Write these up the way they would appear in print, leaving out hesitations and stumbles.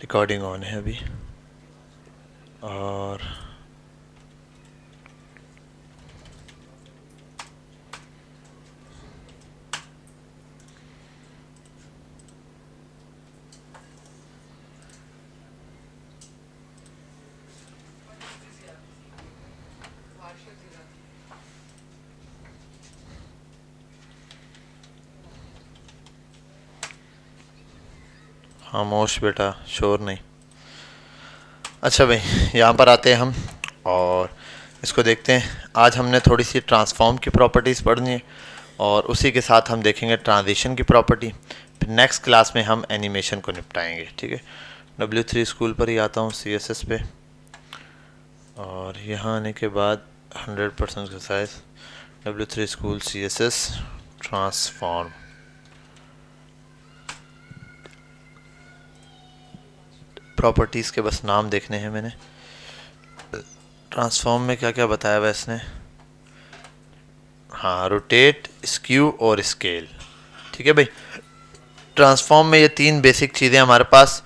Recording on है अभी। और खामोश बेटा, शोर नहीं। अच्छा भाई, यहाँ पर आते हैं हम और इसको देखते हैं। आज हमने थोड़ी सी ट्रांसफॉर्म की प्रॉपर्टीज़ पढ़नी है और उसी के साथ हम देखेंगे ट्रांजिशन की प्रॉपर्टी। फिर नेक्स्ट क्लास में हम एनिमेशन को निपटाएंगे, ठीक है। W3 स्कूल पर ही आता हूँ, CSS पे, और यहाँ आने के बाद 100% का size, W3 school CSS transform. Properties के बस नाम देखने हैं मैंने। ट्रांसफॉर्म में क्या क्या बताया हुआ इसने? हाँ, रोटेट, स्क्यू और स्केल, ठीक है भाई। ट्रांसफॉर्म में ये तीन बेसिक चीज़ें हमारे पास,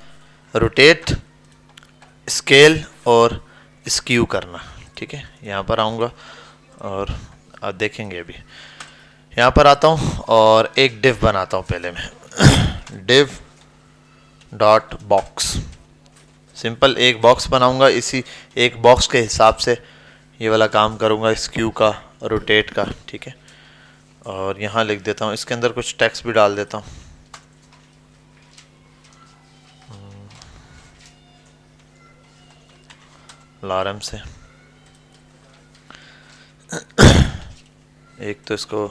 रोटेट, स्केल और स्क्यू करना, ठीक है। यहाँ पर आऊँगा और आप देखेंगे अभी। यहाँ पर आता हूँ और एक डिव बनाता हूँ पहले मैं। डिव डॉट बॉक्स, सिंपल एक बॉक्स बनाऊंगा। इसी एक बॉक्स के हिसाब से ये वाला काम करूंगा, स्क्यू का, रोटेट का, ठीक है। और यहाँ लिख देता हूँ, इसके अंदर कुछ टेक्स्ट भी डाल देता हूँ। लारम से एक तो इसको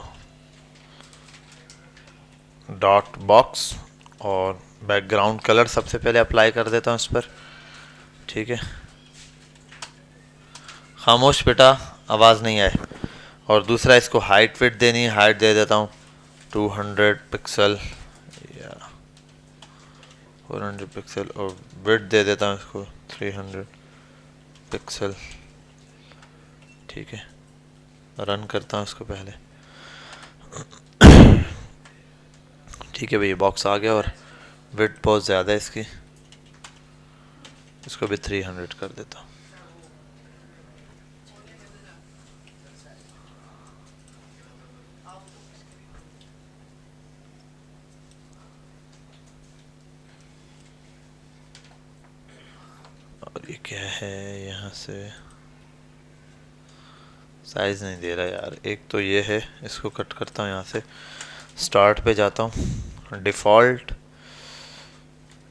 डॉट बॉक्स और बैकग्राउंड कलर सबसे पहले अप्लाई कर देता हूँ इस पर, ठीक है। खामोश बेटा, आवाज़ नहीं आए। और दूसरा इसको हाइट विड्थ देनी है, हाइट दे देता हूँ 200 पिक्सल या 400 पिक्सल, और विड्थ दे देता हूँ इसको 300 पिक्सल, ठीक है। रन करता हूँ इसको पहले, ठीक है भाई। बॉक्स आ गया और विड्थ बहुत ज़्यादा है इसकी, इसको भी 300 कर देता हूँ। और ये क्या है, यहाँ से साइज नहीं दे रहा यार। एक तो ये है, इसको कट करता हूँ। यहाँ से स्टार्ट पे जाता हूँ, डिफ़ॉल्ट,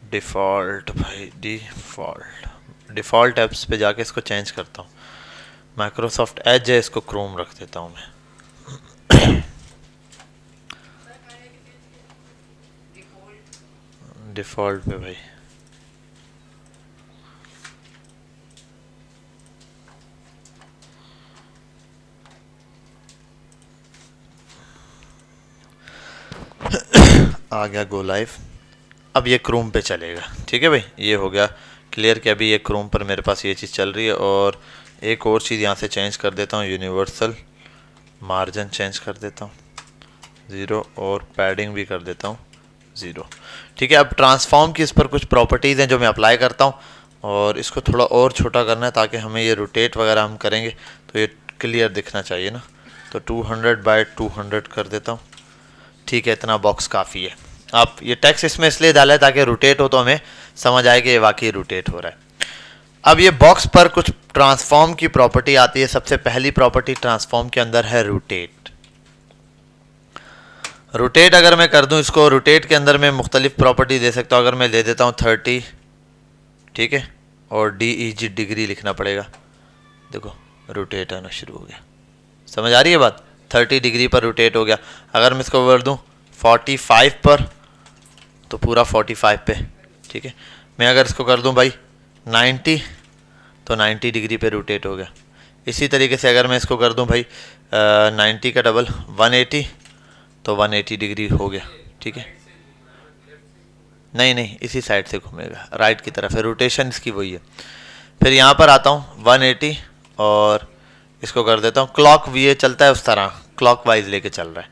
डिफ़ॉल्ट भाई, डिफ़ॉल्ट ऐप्स पे जाके इसको चेंज करता हूँ। माइक्रोसॉफ्ट एज है, इसको क्रोम रख देता हूँ मैं। डिफ़ॉल्ट पे भाई, आ गया गो लाइव। अब ये क्रोम पे चलेगा, ठीक है भाई। ये हो गया क्लियर कि अभी ये क्रोम पर मेरे पास ये चीज़ चल रही है। और एक और चीज़ यहाँ से चेंज कर देता हूँ, यूनिवर्सल मार्जिन चेंज कर देता हूँ 0 और पैडिंग भी कर देता हूँ 0, ठीक है। अब ट्रांसफॉर्म की इस पर कुछ प्रॉपर्टीज़ हैं जो मैं अप्लाई करता हूँ और इसको थोड़ा और छोटा करना है ताकि हमें ये रोटेट वगैरह हम करेंगे तो ये क्लियर दिखना चाहिए ना। तो 200 बाय 200 कर देता हूँ, ठीक है। इतना बॉक्स काफ़ी है। आप ये टेक्स्ट इसमें इसलिए डाला है ताकि रोटेट हो तो हमें समझ आए कि ये वाकई रोटेट हो रहा है। अब ये बॉक्स पर कुछ ट्रांसफॉर्म की प्रॉपर्टी आती है। सबसे पहली प्रॉपर्टी ट्रांसफॉर्म के अंदर है रोटेट। रोटेट अगर मैं कर दूं इसको, रोटेट के अंदर मैं मुख्तलिफ प्रॉपर्टी दे सकता हूँ। अगर मैं ले देता हूँ 30, ठीक है, और DEG डिग्री लिखना पड़ेगा। देखो रोटेट आना शुरू हो गया, समझ आ रही है बात। 30 डिग्री पर रोटेट हो गया। अगर मैं इसको कर दूँ 45 पर तो पूरा 45 पे, ठीक है। मैं अगर इसको कर दूं भाई 90 तो 90 डिग्री पे रोटेट हो गया। इसी तरीके से अगर मैं इसको कर दूं भाई 90 का डबल 180 तो 180 डिग्री हो गया, ठीक है। नहीं नहीं, इसी साइड से घूमेगा, राइट की तरफ है, रोटेशन इसकी वही है। फिर यहाँ पर आता हूँ 180 और इसको कर देता हूँ क्लॉक, ये चलता है उस तरह, क्लॉक वाइज लेके चल रहा है।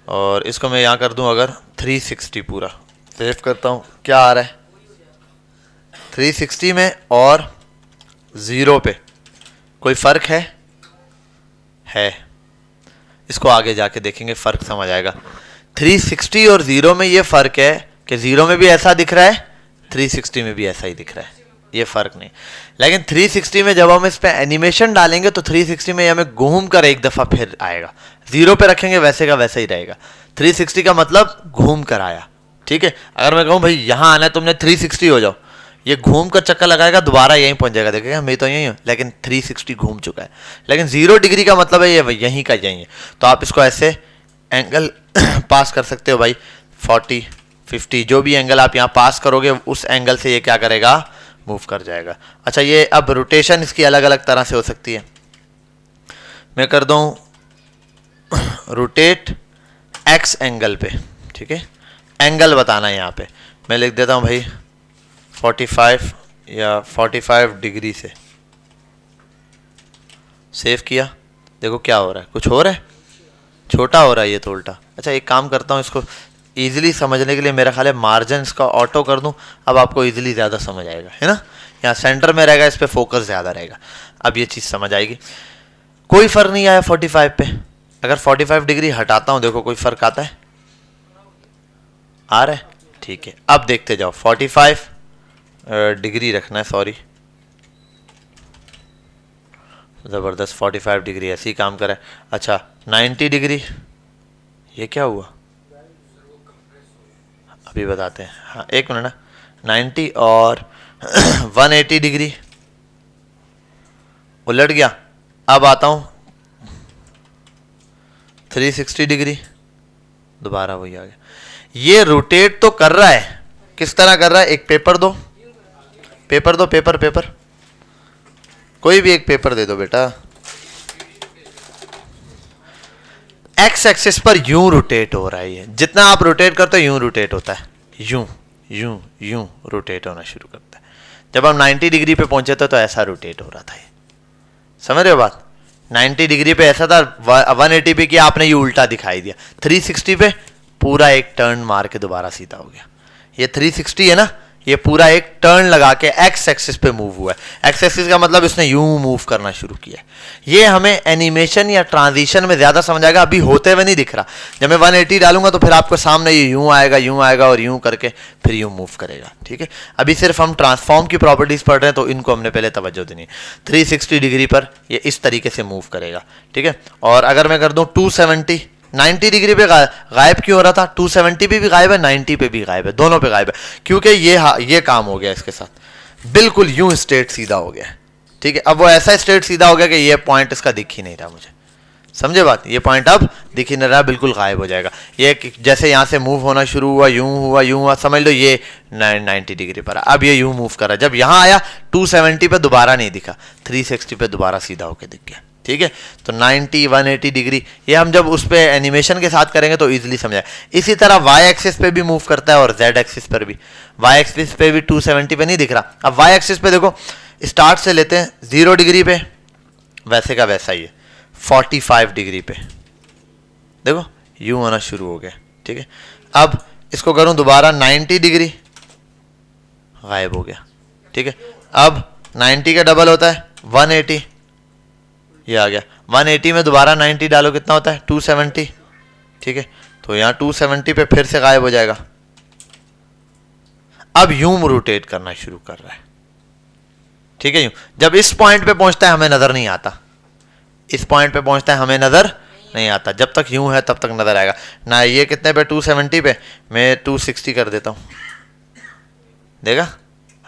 और इसको मैं यहाँ कर दूँ अगर 360 पूरा, सेव करता हूँ, क्या आ रहा है 360 में और 0 पे कोई फ़र्क है। इसको आगे जाके देखेंगे, फ़र्क समझ आएगा। 360 और 0 में ये फ़र्क है कि 0 में भी ऐसा दिख रहा है, 360 में भी ऐसा ही दिख रहा है, ये फ़र्क नहीं। लेकिन 360 में जब हम इस पे एनिमेशन डालेंगे तो 360 में हमें घूम कर एक दफ़ा फिर आएगा। 0 पे रखेंगे वैसे का वैसा ही रहेगा। 360 का मतलब घूम कर आया, ठीक है। अगर मैं कहूँ भाई यहाँ आना है, तुमने 360 हो जाओ, ये घूम कर चक्कर लगाएगा, दोबारा यहीं पहुंच जाएगा, देखेगा मैं तो यहीं हूँ, लेकिन 360 घूम चुका है। लेकिन 0 डिग्री का मतलब है ये यहीं का यहीं है। तो आप इसको ऐसे एंगल पास कर सकते हो भाई, 40, 50, जो भी एंगल आप यहाँ पास करोगे उस एंगल से ये क्या करेगा, मूव कर जाएगा। अच्छा, ये अब रोटेशन इसकी अलग अलग तरह से हो सकती है। मैं कर दूँ रोटेट एक्स एंगल पे, ठीक है। एंगल बताना है यहाँ पे, मैं लिख देता हूँ भाई 45 या 45 डिग्री से। सेव किया, देखो क्या हो रहा है, कुछ हो रहा है, छोटा हो रहा है ये तो उल्टा। अच्छा, एक काम करता हूँ, इसको इजीली समझने के लिए मेरा ख्याल है मार्जिन इसका ऑटो कर दूँ, अब आपको इजीली ज़्यादा समझ आएगा, है ना। यहाँ सेंटर में रहेगा, इस पर फोकस ज़्यादा रहेगा, अब ये चीज़ समझ आएगी। कोई फ़र्क नहीं आया 45 पे। अगर 45 डिग्री हटाता हूँ, देखो कोई फ़र्क आता है, आ रहा है, ठीक है। अब देखते जाओ, 45 डिग्री रखना है, सॉरी, ज़बरदस्त, 45 डिग्री ऐसे ही काम करे। अच्छा, 90 डिग्री, ये क्या हुआ अभी बताते हैं, हाँ एक मिनट ना। 90 और 180 डिग्री उलट गया। अब आता हूँ 360 डिग्री, दोबारा वही आ गया। ये रोटेट तो कर रहा है, किस तरह कर रहा है, एक पेपर दो, पेपर दो, पेपर कोई भी एक पेपर दे दो बेटा। एक्स एक्सिस पर यूं रोटेट हो रहा है, ये जितना आप रोटेट करते हो यूं रोटेट होता है, यूं यूं यूं रोटेट होना शुरू करता है। जब हम 90 डिग्री पे पहुंचे थे तो ऐसा रोटेट हो रहा था, ये समझ रहे हो बात। 90 डिग्री पे ऐसा था, 180 पे किया आपने, ये उल्टा दिखाई दिया। 360 पे पूरा एक टर्न मार के दोबारा सीधा हो गया। ये 360 है ना, ये पूरा एक टर्न लगा के एक्स एक्सिस पे मूव हुआ है। एक्स एक्सिस का मतलब इसने यूं मूव करना शुरू किया। ये हमें एनिमेशन या ट्रांजिशन में ज़्यादा समझ आएगा, अभी होते हुए नहीं दिख रहा। जब मैं 180 डालूंगा तो फिर आपको सामने ये यूं आएगा और यूं करके फिर यूं मूव करेगा, ठीक है। अभी सिर्फ हम ट्रांसफॉर्म की प्रॉपर्टीज़ पढ़ रहे हैं, तो इनको हमने पहले तवज्जो देनी है। 360 डिग्री पर ये इस तरीके से मूव करेगा, ठीक है। और अगर मैं कर दूँ 270, 90 डिग्री पे गायब क्यों हो रहा था, 270 पे भी गायब है, 90 पे भी गायब है, दोनों पे गायब है, क्योंकि ये काम हो गया इसके साथ, बिल्कुल यूं स्ट्रेट सीधा हो गया, ठीक है। अब वो ऐसा स्ट्रेट सीधा हो गया कि ये पॉइंट इसका दिख ही नहीं रहा मुझे, समझे बात। ये पॉइंट अब दिख ही नहीं रहा, बिल्कुल गायब हो जाएगा। ये जैसे यहाँ से मूव होना शुरू हुआ, यूं हुआ, समझ लो ये 90 डिग्री पर, अब ये यूं मूव कर रहा है। जब यहाँ आया 270 पे दोबारा नहीं दिखा, 360 पे दोबारा सीधा होकर दिख गया, ठीक है। तो 90, 180 डिग्री ये हम जब उस पर एनिमेशन के साथ करेंगे तो इजीली समझ आए। इसी तरह वाई एक्सिस पे भी मूव करता है और जेड एक्सिस पर भी। वाई एक्सिस पे भी 270 पे नहीं दिख रहा। अब वाई एक्सिस पे देखो, स्टार्ट से लेते हैं 0 डिग्री पे, वैसे का वैसा ही है। 45 डिग्री पे देखो यूं होना शुरू हो गया, ठीक है। अब इसको करूं दोबारा 90 डिग्री, गायब हो गया, ठीक है। अब 90 का डबल होता है 180, ये आ गया। 180 में दोबारा 90 डालो, कितना होता है 270, ठीक है। तो यहाँ 270 पे फिर से गायब हो जाएगा। अब यूं रोटेट करना शुरू कर रहा है, ठीक है। यूं जब इस पॉइंट पे पहुंचता है हमें नजर नहीं आता, इस पॉइंट पे पहुंचता है हमें नजर नहीं आता। जब तक यूं है तब तक नजर आएगा ना। ये कितने पे 270 पे, मैं 260 कर देता हूं, देखा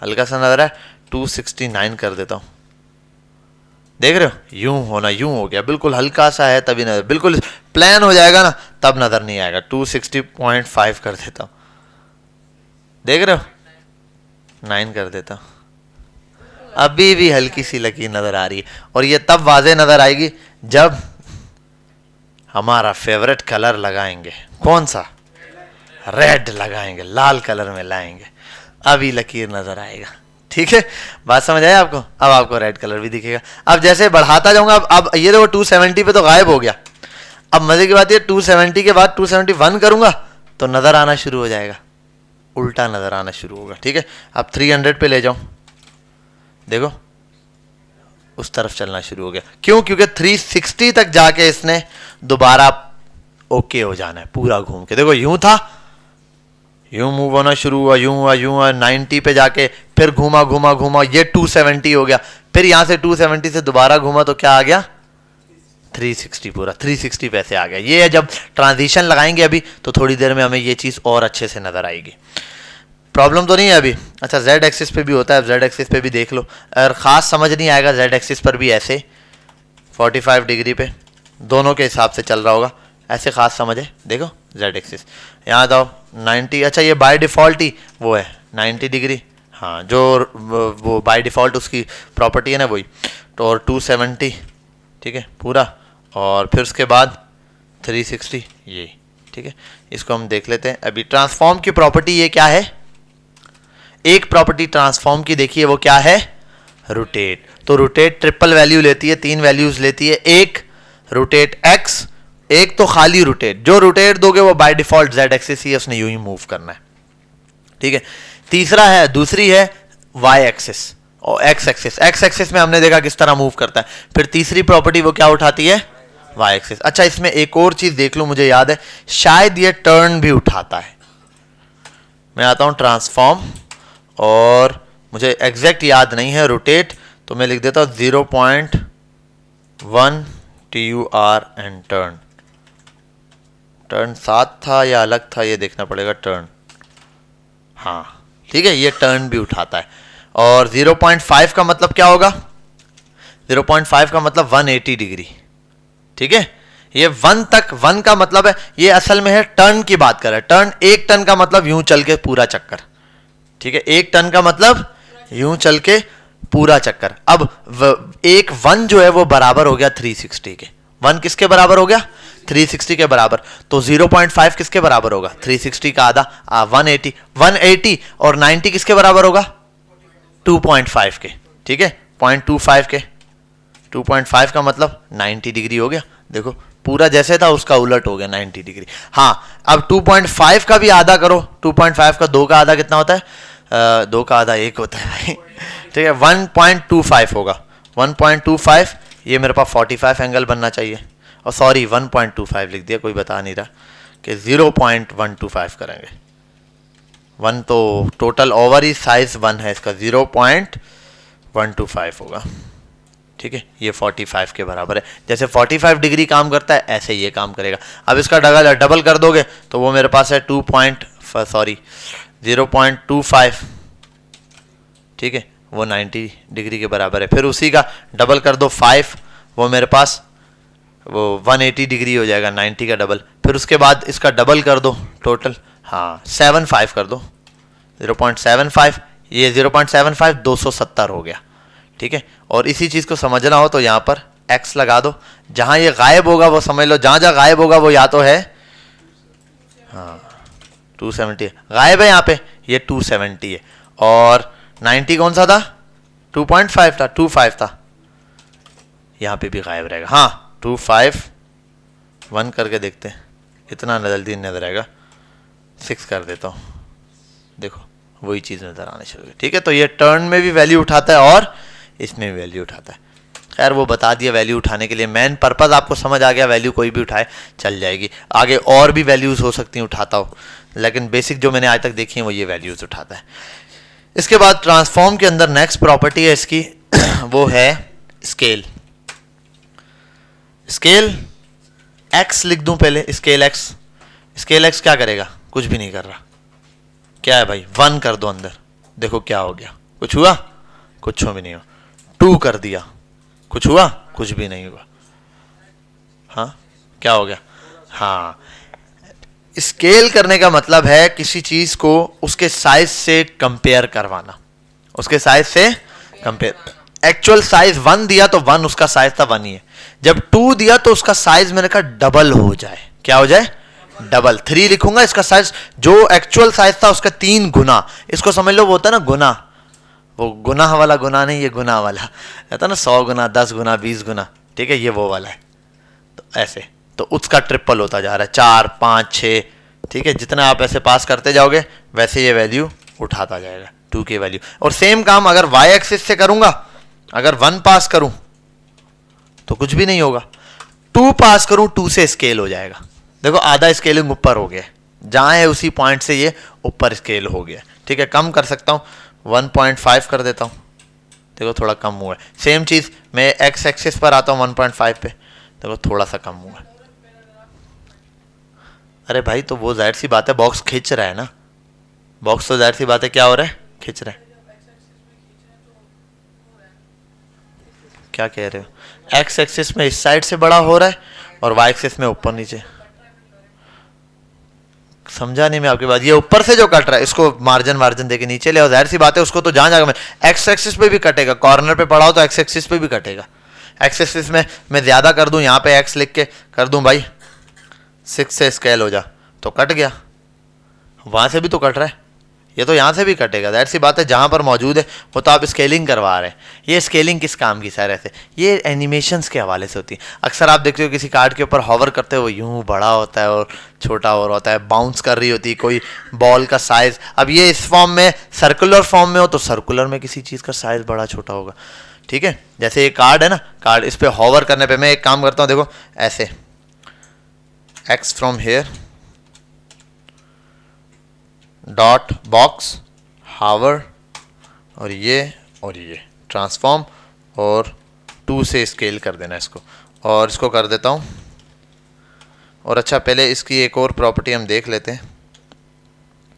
हल्का सा नजर है, 269 कर देता हूं, देख रहे हो यूं होना, यूं हो गया, बिल्कुल हल्का सा है तभी नजर, बिल्कुल प्लान हो जाएगा ना तब नजर नहीं आएगा। 260.5 कर देता हूं, देख रहे हो 9 कर देता हूं, अभी भी हल्की सी लकीर नजर आ रही है। और ये तब वाजे नजर आएगी जब हमारा फेवरेट कलर लगाएंगे, कौन सा, रेड लगाएंगे, लाल कलर में लाएंगे, अभी लकीर नजर आएगा, ठीक है। बात समझ आए आपको। अब आपको रेड कलर भी दिखेगा। अब जैसे बढ़ाता जाऊंगा, अब ये देखो 270 पे तो गायब हो गया। अब मजे की बात ये 270 के बाद 271 करूंगा तो नजर आना शुरू हो जाएगा, उल्टा नजर आना शुरू होगा, ठीक है। अब 300 पे ले जाऊं, देखो उस तरफ चलना शुरू हो गया। क्यों? क्योंकि 360 तक जाके इसने दोबारा ओके हो जाना है पूरा घूम के। देखो यूं था, यूं मूव होना शुरू हुआ, यूं हुआ, यूं हुआ, 90 पे जाके फिर घूमा घूमा घूमा, ये 270 हो गया, फिर यहां से 270 से दोबारा घूमा तो क्या आ गया? 360, पूरा 360 पे से आ गया। ये है जब ट्रांजिशन लगाएंगे अभी तो थोड़ी देर में हमें ये चीज़ और अच्छे से नज़र आएगी। प्रॉब्लम तो नहीं है अभी। अच्छा, जेड एक्सिस पे भी होता है, जेड एक्सिस पे भी देख लो। अगर ख़ास समझ नहीं आएगा जेड एक्सिस पर भी ऐसे 45 डिग्री पे दोनों के हिसाब से चल रहा होगा, ऐसे ख़ास समझ है। देखो जेड एक्सिस यहाँ जाओ 90, अच्छा ये बाय डिफ़ॉल्ट ही वो है 90 डिग्री, हाँ जो वो बाय डिफ़ॉल्ट उसकी प्रॉपर्टी है ना वही। तो और 270, ठीक है पूरा, और फिर उसके बाद 360 ये, ठीक है। इसको हम देख लेते हैं अभी। ट्रांसफॉर्म की प्रॉपर्टी ये क्या है? एक प्रॉपर्टी ट्रांसफॉर्म की देखिए वो क्या है? रोटेट। तो रोटेट ट्रिपल वैल्यू लेती है, 3 वैल्यूज लेती है। एक रोटेट एक्स, एक तो खाली रोटेट। जो रोटेट दोगे वो बाय डिफॉल्ट जेड एक्सिस ही है, उसने यूं ही मूव करना है, ठीक है। तीसरा है, दूसरी है वाई एक्सिस और एक्स एक्सिस। एक्स एक्सिस में हमने देखा किस तरह मूव करता है। फिर तीसरी प्रॉपर्टी वो क्या उठाती है? Y axis. अच्छा इसमें एक और चीज देख लो, मुझे याद है शायद ये टर्न भी उठाता है। मैं आता हूं ट्रांसफॉर्म और मुझे एग्जैक्ट याद नहीं है रोटेट, तो मैं लिख देता हूं 0.1 TUR एंड टर्न। टर्न साथ था या अलग था ये देखना पड़ेगा। टर्न, हाँ ठीक है, ये टर्न भी उठाता है। और 0.5 का मतलब क्या होगा? 0.5 का मतलब 180 डिग्री, ठीक है। ये 1 तक, 1 का मतलब है ये असल में है टर्न की बात कर रहा है। टर्न, एक टर्न का मतलब यूं चल के पूरा चक्कर, ठीक है। एक टर्न का मतलब यूं चल के पूरा चक्कर। अब एक 1 जो है वो बराबर हो गया 360 के। 1 किसके बराबर हो गया? 360 के बराबर। तो 0.5 किसके बराबर होगा? 360 का आधा 180। 180 और 90 किसके बराबर होगा? 2.5 के, ठीक है। 0.25 के, 2.5 का मतलब 90 डिग्री हो गया। देखो पूरा जैसे था उसका उलट हो गया 90 डिग्री। हाँ अब 2.5 का भी आधा करो। 2.5 का 2 का आधा कितना होता है? 2 का आधा 1 होता है भाई, ठीक है। 1.25 होगा। 1.25, ये मेरे पास 45 एंगल बनना चाहिए। और सॉरी 1.25 लिख दिया, कोई बता नहीं रहा कि 0.125 करेंगे। 1 तो टोटल ओवर ही साइज 1 है इसका, 0.125 होगा, ठीक है। ये 45 के बराबर है। जैसे 45 डिग्री काम करता है ऐसे ये काम करेगा। अब इसका डबल कर दोगे तो वो मेरे पास है 0.25, ठीक है, वो 90 डिग्री के बराबर है। फिर उसी का डबल कर दो 5, वो मेरे पास वो 180 डिग्री हो जाएगा, 90 का डबल। फिर उसके बाद इसका डबल कर दो टोटल, हाँ 75 कर दो, 0.75, ये 0.75 270 हो गया, ठीक है। और इसी चीज़ को समझना हो तो यहाँ पर x लगा दो। जहाँ ये गायब होगा वो समझ लो, जहाँ जहाँ गायब होगा वो या तो है, हाँ 270 गायब है यहाँ पे, ये 270 है। और 90 कौन सा था? 2.5 था, 25 था, यहाँ पे भी गायब रहेगा। हाँ 251 करके देखते हैं, इतना जल्दी नजर आएगा। 6 कर देता हूँ, देखो वही चीज़ नज़र आने शुरू हुई, ठीक है। तो ये टर्न में भी वैल्यू उठाता है और इसमें भी वैल्यू उठाता है। खैर वो बता दिया वैल्यू उठाने के लिए, मेन पर्पज़ आपको समझ आ गया। वैल्यू कोई भी उठाए चल जाएगी, आगे और भी वैल्यूज़ हो सकती हैं उठाता हो, लेकिन बेसिक जो मैंने आज तक देखी है वो ये वैल्यूज़ उठाता है। इसके बाद ट्रांसफॉर्म के अंदर नेक्स्ट प्रॉपर्टी है इसकी वो है स्केल। स्केल एक्स लिख दूं पहले, स्केल एक्स। स्केल एक्स क्या करेगा? कुछ भी नहीं कर रहा। क्या है भाई? 1 कर दो अंदर, देखो क्या हो गया? कुछ हुआ? कुछ भी नहीं हुआ। 2 कर दिया, कुछ हुआ? कुछ भी नहीं हुआ। हाँ क्या हो गया? हाँ, स्केल करने का मतलब है किसी चीज को उसके साइज से कंपेयर करवाना, उसके साइज से कंपेयर। एक्चुअल साइज 1 दिया तो 1 उसका साइज था 1 ही है। जब 2 दिया तो उसका साइज मैंने कहा डबल हो जाए। क्या हो जाए? डबल। 3 लिखूंगा, इसका साइज जो एक्चुअल साइज था उसका 3 गुना। इसको समझ लो, वो होता है ना गुना, वो गुनाह वाला गुना नहीं, ये गुना वाला रहता ना, 100 गुना, 10 गुना, 20 गुना, ठीक है, ये वो वाला है। तो ऐसे तो उसका ट्रिपल होता जा रहा है, 4, 5, 6, ठीक है। जितना आप ऐसे पास करते जाओगे वैसे ये वैल्यू उठाता जाएगा, 2 की वैल्यू। और सेम काम अगर वाई एक्सिस से करूंगा, अगर 1 पास करूं तो कुछ भी नहीं होगा, 2 पास करूं 2 से स्केल हो जाएगा। देखो आधा स्केलिंग ऊपर हो गया, जहां है उसी पॉइंट से ये ऊपर स्केल हो गया। ठीक है, कम कर सकता हूं, 1.5 कर देता हूं, देखो थोड़ा कम हुआ है। सेम चीज मैं एक्स एक्सिस पर आता हूं 1.5 पे, देखो थोड़ा सा कम हुआ है। अरे भाई तो वो जाहिर सी बात है बॉक्स खींच रहा है ना, बॉक्स तो जाहिर सी बात है क्या हो रहा है, खींच रहा है। क्या कह रहे हो, एक्स एक्सिस में इस साइड से बड़ा हो रहा है और वाई एक्सिस में ऊपर नीचे। समझा नहीं मैं आपकी बात। ये ऊपर से जो कट रहा है इसको मार्जिन मार्जिन देके नीचे ले आओ, जाहिर सी बात है उसको तो जहां जाएगा, मैं एक्स एक्सिस पे भी कटेगा, कॉर्नर पे पड़ा हो तो एक्स एक्सिस पे भी कटेगा। एक्स एक्सिस में मैं ज्यादा कर दूं, यहाँ पे एक्स लिख के कर दूं भाई 6 से स्केल हो जा, तो कट गया। वहां से भी तो कट रहा है, ये तो यहाँ से भी कटेगा, जाहिर सी बात है जहाँ पर मौजूद है वो तो आप स्केलिंग करवा रहे हैं। ये स्केलिंग किस काम की सर, ऐसे ये एनिमेशंस के हवाले से होती है। अक्सर आप देखते हो किसी कार्ड के ऊपर हॉवर करते हो, यूं बड़ा होता है और छोटा और होता है, बाउंस कर रही होती है कोई बॉल का साइज। अब ये इस फॉर्म में सर्कुलर फॉर्म में हो तो सर्कुलर में किसी चीज़ का साइज बड़ा छोटा होगा। ठीक है, जैसे ये कार्ड है ना, कार्ड इस पर हॉवर करने पर मैं एक काम करता हूँ, देखो ऐसे x from here dot box hover और ये ट्रांसफॉर्म और 2 से स्केल कर देना इसको, और इसको कर देता हूँ। और अच्छा पहले इसकी एक और प्रॉपर्टी हम देख लेते हैं,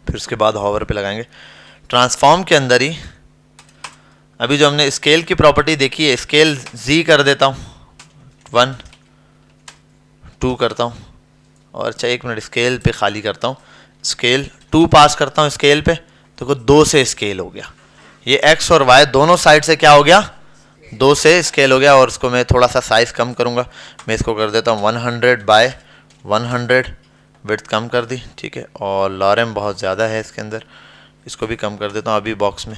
फिर उसके बाद हॉवर पे लगाएंगे। ट्रांसफॉर्म के अंदर ही अभी जो हमने स्केल की प्रॉपर्टी देखी है, स्केल जी कर देता हूँ, 1 2 करता हूँ। और अच्छा एक मिनट, स्केल पे खाली करता हूँ, स्केल 2 पास करता हूँ स्केल पे, देखो 2 से स्केल हो गया। ये एक्स और वाई दोनों साइड से क्या हो गया, 2 से स्केल हो गया। और इसको मैं थोड़ा सा साइज कम करूँगा, मैं इसको कर देता हूँ 100 बाय 100, विड्थ कम कर दी। ठीक है, और लॉरेम बहुत ज़्यादा है इसके अंदर, इसको भी कम कर देता हूँ। अभी बॉक्स में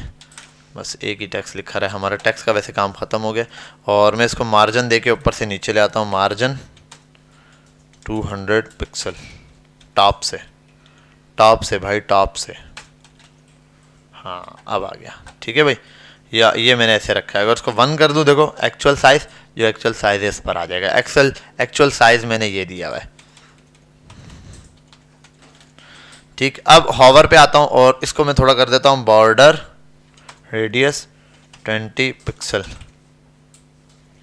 बस एक ही टेक्स्ट लिखा रहा है, हमारा टेक्स्ट का वैसे काम ख़त्म हो गया। और मैं इसको मार्जिन दे के ऊपर से नीचे ले आता हूँ, मार्जिन 200 पिक्सल टॉप से भाई, टॉप से। हाँ अब आ गया, ठीक है भाई। या ये मैंने ऐसे रखा है, अगर उसको 1 कर दूँ, देखो एक्चुअल साइज, जो एक्चुअल साइज है इस पर आ जाएगा। एक्चुअल साइज मैंने ये दिया हुआ है। ठीक, अब हॉवर पे आता हूँ और इसको मैं थोड़ा कर देता हूँ, बॉर्डर रेडियस 20 पिक्सल।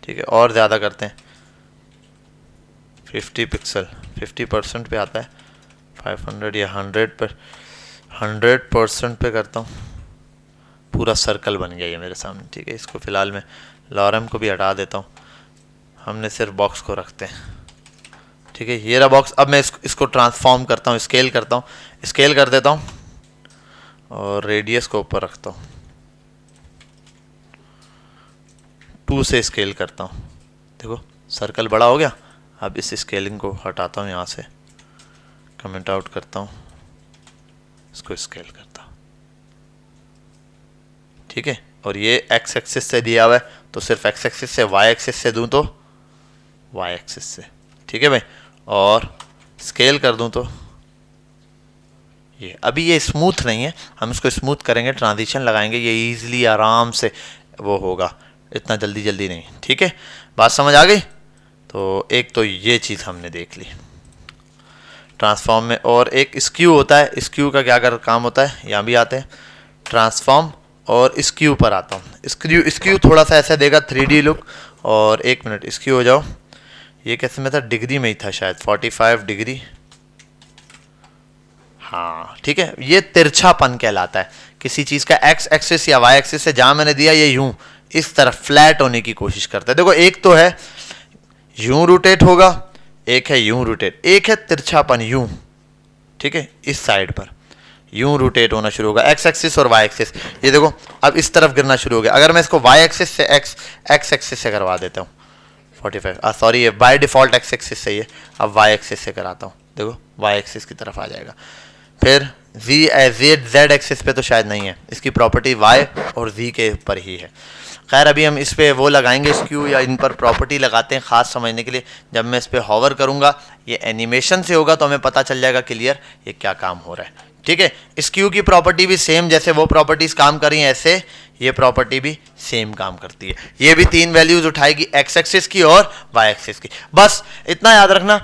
ठीक है, और ज़्यादा करते हैं 50 पिक्सल, 50% पे आता है, 500 या 100% पे करता हूँ। पूरा सर्कल बन गया ये मेरे सामने। ठीक है, इसको फ़िलहाल मैं लॉरेम को भी हटा देता हूँ, हमने सिर्फ बॉक्स को रखते हैं। ठीक है, ये रहा बॉक्स। अब मैं इसको ट्रांसफॉर्म करता हूँ, स्केल करता हूँ, स्केल कर देता हूँ और रेडियस को ऊपर रखता हूँ, 2 से स्केल करता हूँ। देखो सर्कल बड़ा हो गया। अब इस स्केलिंग को हटाता हूँ, यहाँ से कमेंट आउट करता हूँ, इसको स्केल करता हूँ। ठीक है, और ये एक्स एक्सिस से दिया हुआ है तो सिर्फ एक्स एक्सिस से, वाई एक्सिस से दूँ तो वाई एक्सिस से। ठीक है भाई, और स्केल कर दूँ तो ये। अभी ये स्मूथ नहीं है, हम इसको स्मूथ करेंगे, ट्रांजिशन लगाएंगे, ये इजीली आराम से वो होगा, इतना जल्दी जल्दी नहीं। ठीक है, बात समझ आ गई। तो एक तो ये चीज़ हमने देख ली ट्रांसफॉर्म में। और एक स्क्यू होता है, स्क्यू का क्या कर काम होता है, यहाँ भी आते हैं ट्रांसफॉर्म और स्क्यू पर आता हूँ। स्क्यू थोड़ा सा ऐसा देगा 3D लुक। और एक मिनट, स्क्यू हो जाओ, ये कैसे में था, डिग्री में ही था शायद, 45 डिग्री। हाँ ठीक है, ये तिरछापन कहलाता है किसी चीज़ का। एक्स एक्सिस या वाई एक्सिस से जहाँ मैंने दिया, ये यूं इस तरफ फ्लैट होने की कोशिश करता है। देखो एक तो है यूं रोटेट होगा, एक है यूं रोटेट, एक है तिरछापन यूं। ठीक है, इस साइड पर यूं रोटेट होना शुरू होगा, एक्स एक्सिस और वाई एक्सिस। ये देखो अब इस तरफ गिरना शुरू हो गया। अगर मैं इसको वाई एक्सिस से एक्स एक्सिस से करवा देता हूँ, 45, सॉरी ये बाय डिफॉल्ट एक्स एक्सिस से, ये अब वाई एक्सिस से कराता हूँ, देखो वाई एक्सिस की तरफ आ जाएगा। फिर जेड एक्सिस पे तो शायद नहीं है, इसकी प्रॉपर्टी वाई और जी के ऊपर ही है। खैर अभी हम इस पे वो लगाएंगे स्क्यू या इन पर प्रॉपर्टी लगाते हैं खास समझने के लिए। जब मैं इस पे हॉवर करूंगा ये एनिमेशन से होगा तो हमें पता चल जाएगा क्लियर ये क्या काम हो रहा है। ठीक है, स्क्यू की प्रॉपर्टी भी सेम, जैसे वो प्रॉपर्टीज काम कर रही हैं ऐसे ये प्रॉपर्टी भी सेम काम करती है। ये भी 3 वैल्यूज उठाएगी, एक्स एक्सिस की और वाई एक्सिस की। बस इतना याद रखना,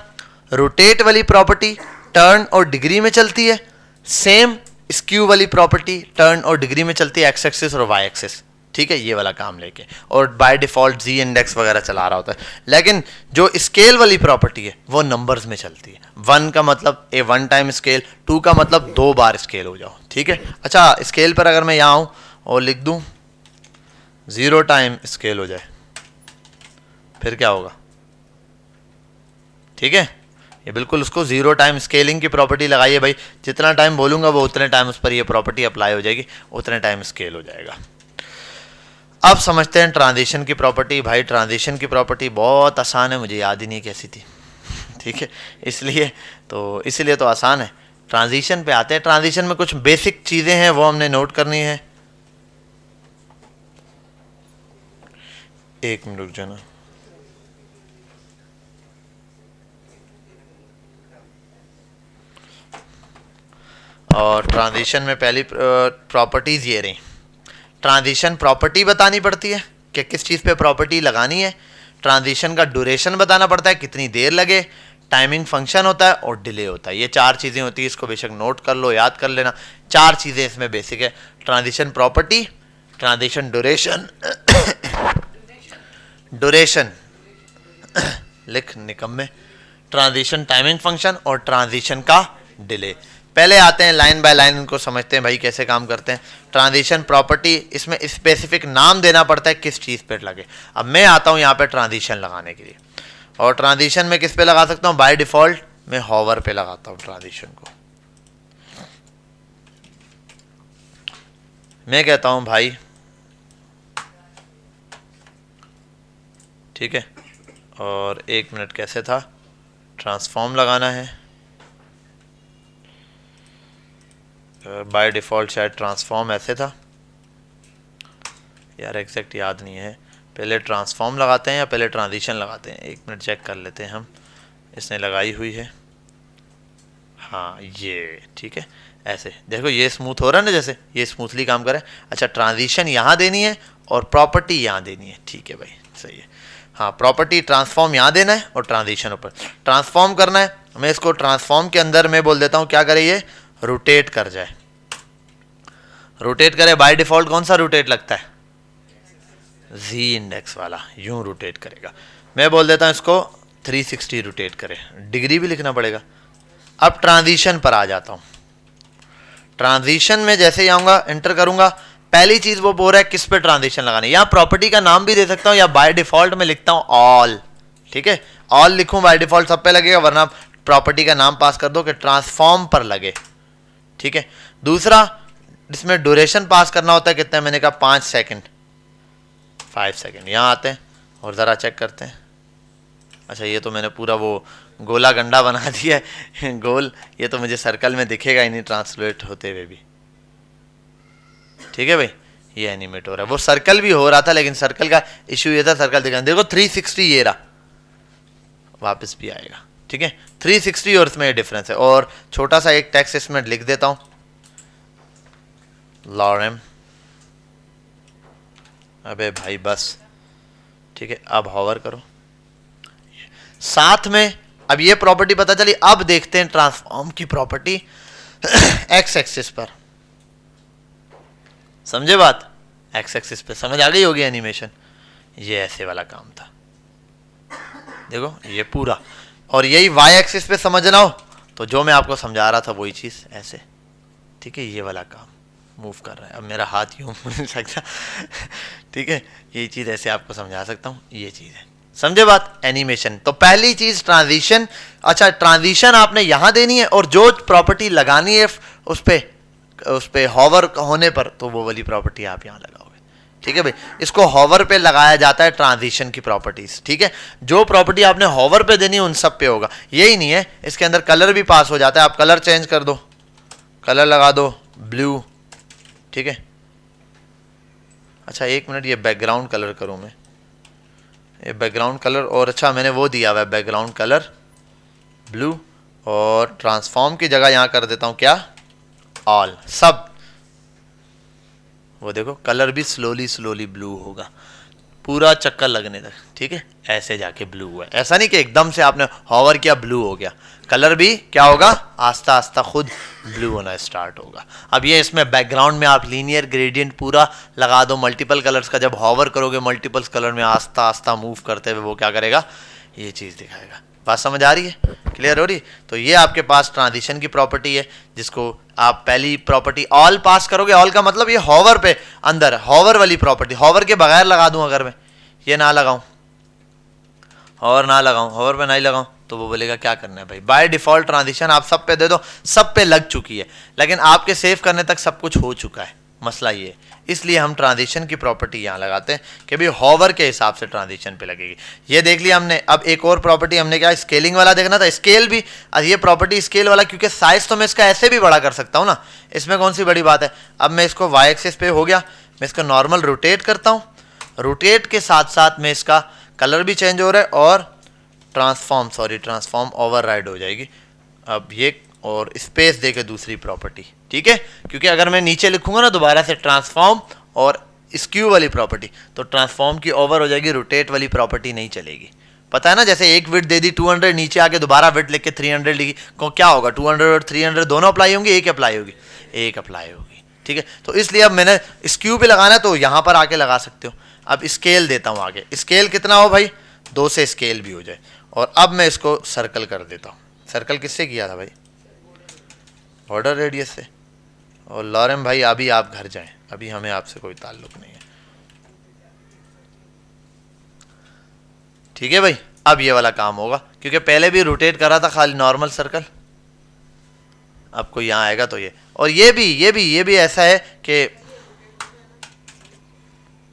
रोटेट वाली प्रॉपर्टी टर्न और डिग्री में चलती है, सेम स्क्यू वाली प्रॉपर्टी टर्न और डिग्री में चलती है, एक्स एक्सिस और वाई एक्सिस। ठीक है, ये वाला काम लेके, और बाय डिफॉल्ट जी इंडेक्स वगैरह चला रहा होता है। लेकिन जो स्केल वाली प्रॉपर्टी है वो नंबर्स में चलती है। 1 का मतलब ए 1 टाइम स्केल, 2 का मतलब 2 बार स्केल हो जाओ। ठीक है, अच्छा स्केल पर अगर मैं यहाँ आऊँ और लिख दूँ 0 टाइम स्केल हो जाए फिर क्या होगा? ठीक है, ये बिल्कुल उसको 0 टाइम स्केलिंग की प्रॉपर्टी लगाइए भाई, जितना टाइम बोलूंगा वो उतने टाइम उस पर ये प्रॉपर्टी अप्लाई हो जाएगी, उतने टाइम स्केल हो जाएगा। अब समझते हैं ट्रांजिशन की प्रॉपर्टी। भाई ट्रांजिशन की प्रॉपर्टी बहुत आसान है, मुझे याद ही नहीं कैसी थी। ठीक है, इसलिए तो आसान है। ट्रांजिशन पे आते हैं। ट्रांजिशन में कुछ बेसिक चीज़ें हैं वो हमने नोट करनी है। एक मिनट रुक जाना। और ट्रांजिशन में पहली प्रॉपर्टीज़ ये रही। ट्रांजिशन प्रॉपर्टी बतानी पड़ती है कि किस चीज़ पे प्रॉपर्टी लगानी है। ट्रांजिशन का ड्यूरेशन बताना पड़ता है, कितनी देर लगे। टाइमिंग फंक्शन होता है और डिले होता है। ये 4 चीज़ें होती है, इसको बेशक नोट कर लो, याद कर लेना। 4 चीज़ें इसमें बेसिक है। Transition property, transition duration duration लिख निकम्मे, ट्रांजिशन टाइमिंग फंक्शन और ट्रांजिशन का डिले। पहले आते हैं लाइन बाय लाइन, इनको समझते हैं भाई कैसे काम करते हैं। ट्रांजिशन प्रॉपर्टी, इसमें स्पेसिफिक नाम देना पड़ता है किस चीज़ पे लगे। अब मैं आता हूँ यहाँ पे ट्रांजिशन लगाने के लिए, और ट्रांजिशन में किस पे लगा सकता हूँ? बाय डिफॉल्ट मैं हॉवर पे लगाता हूँ ट्रांजिशन को। मैं कहता हूँ भाई, ठीक है, और 1 मिनट कैसे था, ट्रांसफॉर्म लगाना है। बाय डिफ़ॉल्ट शायद ट्रांसफॉर्म ऐसे था यार, एग्जैक्ट याद नहीं है। पहले ट्रांसफॉर्म लगाते हैं या पहले ट्रांजिशन लगाते हैं? 1 मिनट चेक कर लेते हैं हम। इसने लगाई हुई है, हाँ ये ठीक है। ऐसे देखो ये स्मूथ हो रहा है ना, जैसे ये स्मूथली काम करे। अच्छा ट्रांजिशन यहाँ देनी है और प्रॉपर्टी यहाँ देनी है। ठीक है भाई, सही है। हाँ, प्रॉपर्टी ट्रांसफॉर्म यहाँ देना है और ट्रांजिशन ऊपर ट्रांसफॉर्म करना है। मैं इसको ट्रांसफॉर्म के अंदर मैं बोल देता हूँ क्या करे, ये रोटेट कर जाए। रोटेट करे, बाय डिफॉल्ट कौन सा रोटेट लगता है? जी इंडेक्स वाला, यूं रोटेट करेगा। मैं बोल देता हूं इसको 360 रोटेट करे, डिग्री भी लिखना पड़ेगा। अब ट्रांजिशन पर आ जाता हूं। ट्रांजिशन में जैसे ही आऊंगा, एंटर करूंगा, पहली चीज वो बोल रहा है किस पे ट्रांजिशन लगानी है। यहां प्रॉपर्टी का नाम भी दे सकता हूं या बाय डिफॉल्ट में लिखता हूं ऑल। ठीक है, ऑल लिखूं, बाय डिफॉल्ट सब पे लगेगा, वरना प्रॉपर्टी का नाम पास कर दो कि ट्रांसफॉर्म पर लगे। ठीक है, दूसरा इसमें ड्यूरेशन पास करना होता है, कितना है? मैंने कहा 5 सेकंड, 5 सेकंड। यहाँ आते हैं और ज़रा चेक करते हैं। अच्छा ये तो मैंने पूरा वो गोला गंडा बना दिया है गोल, ये तो मुझे सर्कल में दिखेगा ही नहीं ट्रांसलेट होते हुए भी। ठीक है भाई, ये एनिमेट हो रहा है। वो सर्कल भी हो रहा था, लेकिन सर्कल का इशू ये था, सर्कल दिखा, देखो 360 ये रहा, वापस भी आएगा। ठीक है, 360 और इसमें डिफरेंस है। और छोटा सा एक टेक्स्ट इसमें लिख देता हूँ, लॉरेम। अबे भाई बस, ठीक है। अब हॉवर करो, साथ में अब ये प्रॉपर्टी पता चली। अब देखते हैं ट्रांसफॉर्म की प्रॉपर्टी एक्स एक्सिस पर। समझे बात? एक्स एक्सिस पे समझ आ गई होगी एनिमेशन। ये ऐसे वाला काम था, देखो ये पूरा। और यही वाई एक्सिस पे समझना हो तो जो मैं आपको समझा रहा था वही चीज़ ऐसे। ठीक है, ये वाला काम मूव कर रहा है। अब मेरा हाथ यूं नहीं सकता ठीक है, ये चीज़ ऐसे आपको समझा सकता हूँ, ये चीज़ है। समझे बात? एनिमेशन। तो पहली चीज़ ट्रांजिशन। अच्छा ट्रांजिशन आपने यहाँ देनी है, और जो प्रॉपर्टी लगानी है उस पे हॉवर होने पर, तो वो वाली प्रॉपर्टी आप यहाँ लगाओगे। ठीक है भाई, इसको हॉवर पे लगाया जाता है ट्रांजिशन की प्रॉपर्टीज। ठीक है, जो प्रॉपर्टी आपने हॉवर पे देनी है उन सब पे होगा। यही नहीं है, इसके अंदर कलर भी पास हो जाता है। आप कलर चेंज कर दो, कलर लगा दो ब्लू। ठीक है, अच्छा एक मिनट, ये बैकग्राउंड कलर करूँ मैं, ये बैकग्राउंड कलर, और अच्छा मैंने वो दिया हुआ है बैकग्राउंड कलर ब्लू, और ट्रांसफॉर्म की जगह यहाँ कर देता हूँ क्या, ऑल, सब। वो देखो कलर भी स्लोली स्लोली ब्लू होगा, पूरा चक्कर लगने तक, ठीक है, ऐसे जाके ब्लू हुआ है। ऐसा नहीं कि एकदम से आपने हॉवर किया ब्लू हो गया, कलर भी क्या होगा, आस्ता आस्ता खुद ब्लू होना स्टार्ट होगा। अब ये इसमें बैकग्राउंड में आप लीनियर ग्रेडियंट पूरा लगा दो मल्टीपल कलर्स का, जब हॉवर करोगे मल्टीपल कलर में आस्ता आस्ता मूव करते हुए वो क्या करेगा, ये चीज़ दिखाएगा। बात समझ आ रही है, क्लियर हो रही? तो ये आपके पास ट्रांजिशन की प्रॉपर्टी है, जिसको आप पहली प्रॉपर्टी ऑल पास करोगे। ऑल का मतलब ये हॉवर पे अंदर, हॉवर वाली प्रॉपर्टी, हॉवर के बगैर लगा दूं अगर मैं ये ना लगाऊं, हॉवर ना लगाऊं, हॉवर पे नहीं लगाऊं, तो वो बोलेगा क्या करना है भाई। बाय डिफॉल्ट ट्रांजिशन आप सब पे दे दो, सब पे लग चुकी है, लेकिन आपके सेव करने तक सब कुछ हो चुका है। मसला ये है, इसलिए हम ट्रांजिशन की प्रॉपर्टी यहाँ लगाते हैं कि भाई हॉवर के हिसाब से ट्रांजिशन पे लगेगी। ये देख लिया हमने। अब एक और प्रॉपर्टी हमने क्या, स्केलिंग वाला देखना था, स्केल भी। ये प्रॉपर्टी स्केल वाला, क्योंकि साइज तो मैं इसका ऐसे भी बड़ा कर सकता हूँ ना, इसमें कौन सी बड़ी बात है। अब मैं इसको वाई एक्सिस पे हो गया, मैं इसको नॉर्मल रोटेट करता हूँ, रोटेट के साथ साथ में इसका कलर भी चेंज हो रहा है और ट्रांसफॉर्म ओवरराइड हो जाएगी। अब ये और स्पेस देके दूसरी प्रॉपर्टी, ठीक है, क्योंकि अगर मैं नीचे लिखूंगा ना दोबारा से ट्रांसफॉर्म और स्क्यू वाली प्रॉपर्टी, तो ट्रांसफॉर्म की ओवर हो जाएगी, रोटेट वाली प्रॉपर्टी नहीं चलेगी। पता है ना, जैसे एक विड्थ दे दी 200, नीचे आके दोबारा विड्थ लिख के 300 लिखी, को क्या होगा, 200 और 300 दोनों अप्लाई होंगी, एक अप्लाई होगी, एक अप्लाई होगी, ठीक है। तो इसलिए अब मैंने स्क्यू पे लगाना है तो यहाँ पर आके लगा सकते हो। अब स्केल देता हूँ आगे, स्केल कितना हो भाई, 2 से स्केल भी हो जाए। और अब मैं इसको सर्कल कर देता हूँ। सर्कल किससे किया था भाई, बॉर्डर रेडियस से। और लॉरेम भाई अभी आप घर जाएं, अभी हमें आपसे कोई ताल्लुक नहीं है, ठीक है भाई। अब ये वाला काम होगा, क्योंकि पहले भी रोटेट करा था खाली नॉर्मल सर्कल, आपको यहाँ आएगा तो ये। और ये भी ऐसा है कि